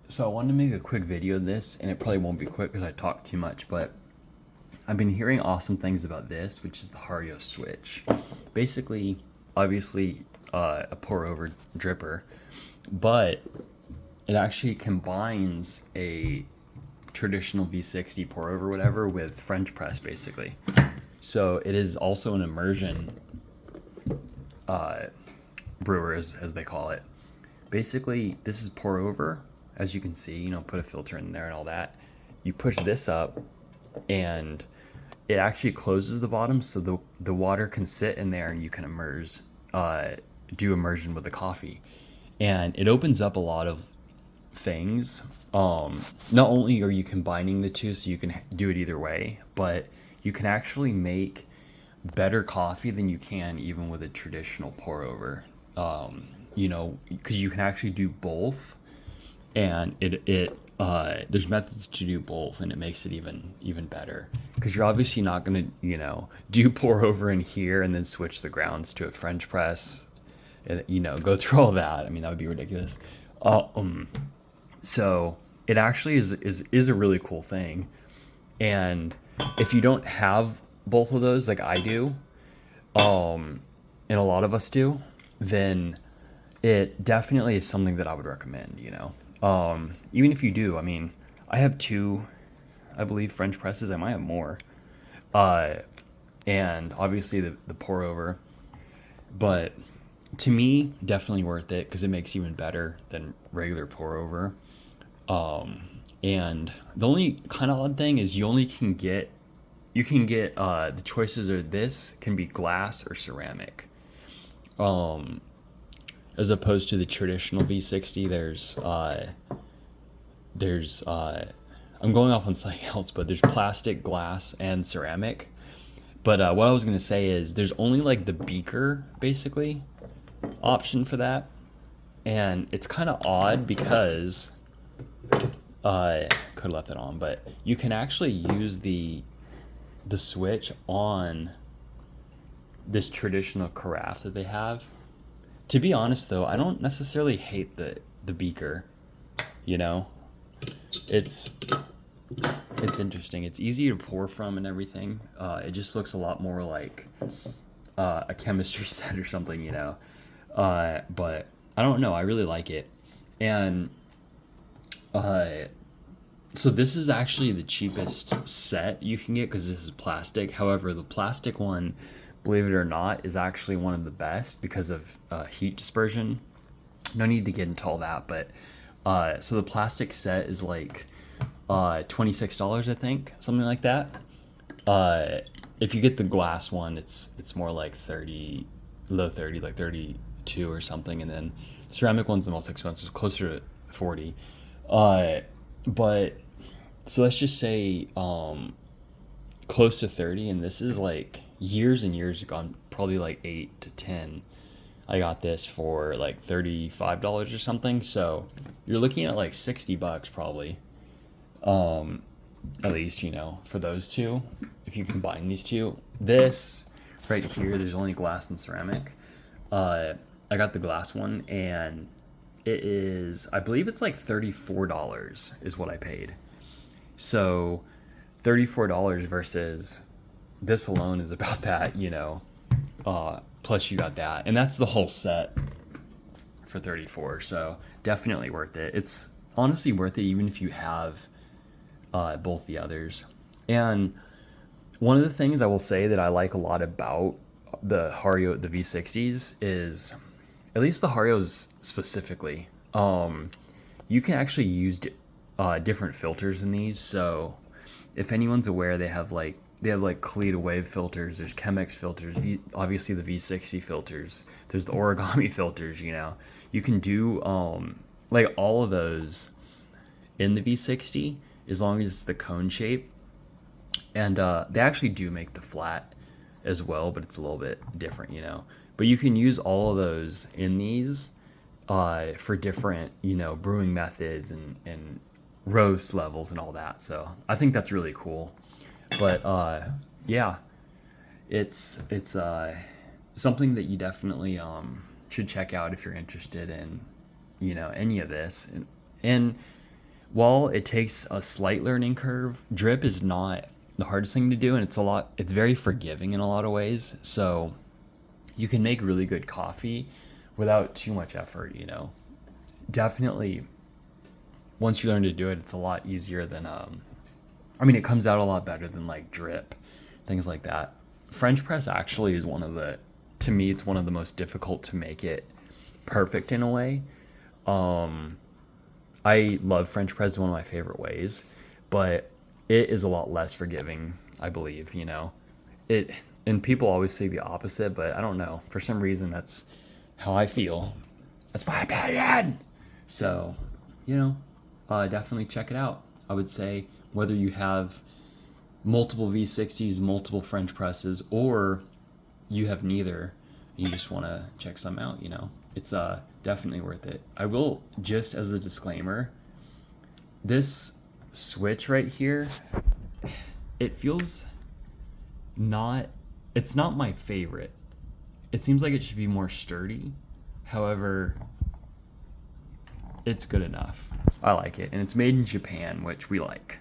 So I wanted to make a quick video of this, and it probably won't be quick because I talk too much, but I've been hearing awesome things about this, which is the Hario Switch. Basically, obviously, a pour over dripper, but it actually combines a traditional V60 pour over whatever with French press, basically. So it is also an immersion brewer, as they call it. Basically, this is pour over, as you can see, put a filter in there and all that. You push this up, and it actually closes the bottom so the water can sit in there and you can do immersion with the coffee. And it opens up a lot of things. Not only are you combining the two so you can do it either way, but you can actually make better coffee than you can even with a traditional pour over. Because you can actually do both, and there's methods to do both, and it makes it even better. Because you're obviously not gonna do pour over in here and then switch the grounds to a French press, and go through all that. I mean, that would be ridiculous. So it actually is a really cool thing, and if you don't have both of those like I do, and a lot of us do, then it definitely is something that I would recommend. Even if you do, I mean, I have two, I believe, French presses. I might have more, and obviously the pour over, but to me, definitely worth it because it makes even better than regular pour over. And the only kind of odd thing is you can get the choices are this can be glass or ceramic. As opposed to the traditional V60, there's I'm going off on something else, but there's plastic, glass, and ceramic. But what I was gonna say is there's only like the beaker basically option for that, and it's kind of odd because could have left it on, but you can actually use the switch on this traditional carafe that they have. To be honest, though, I don't necessarily hate the beaker. You know, it's it's interesting. It's easy to pour from and everything. It just looks a lot more like a chemistry set or something. But I don't know. I really like it, and so this is actually the cheapest set you can get because this is plastic. However, the plastic one, believe it or not, is actually one of the best because of heat dispersion. No need to get into all that, but so the plastic set is like $26, I think, something like that. If you get the glass one, it's more like 30, low 30, like 32 or something, and then ceramic one's the most expensive, closer to 40. But so let's just say close to 30, and this is like years and years ago, probably like 8 to 10. I got this for like $35 or something, so you're looking at like $60 probably, at least, for those two. If you combine these two, this right here, there's only glass and ceramic. I got the glass one, and it is, I believe it's like $34 is what I paid. So $34 versus this alone is about that. Plus you got that, and that's the whole set for 34. So definitely worth it. It's honestly worth it even if you have both the others. And one of the things I will say that I like a lot about the V60s is, at least the Harios specifically, you can actually use different filters in these. So if anyone's aware, they have like Kalita wave filters. There's Chemex filters. Obviously the V60 filters. There's the origami filters. You can do like all of those in the V60 as long as it's the cone shape. And they actually do make the flat as well, but it's a little bit different. But you can use all of those in these for different, brewing methods and roast levels and all that. So I think that's really cool. But yeah, it's something that you definitely should check out if you're interested in, any of this. And while it takes a slight learning curve, drip is not the hardest thing to do, and it's very forgiving in a lot of ways. So you can make really good coffee without too much effort, you know. Definitely once you learn to do it, it's a lot easier than I mean, it comes out a lot better than like drip, things like that. French press actually is to me, it's one of the most difficult to make it perfect in a way. I love French press, it's one of my favorite ways, but it is a lot less forgiving, I believe, you know. It and people always say the opposite, but I don't know. For some reason that's how I feel. That's my opinion. So, you know, definitely check it out. I would say whether you have multiple V60s, multiple French presses, or you have neither, you just want to check some out, you know, it's definitely worth it. I will, just as a disclaimer, this switch right here, it feels not, it's not my favorite. It seems like it should be more sturdy. However, it's good enough. I like it, and it's made in Japan, which we like.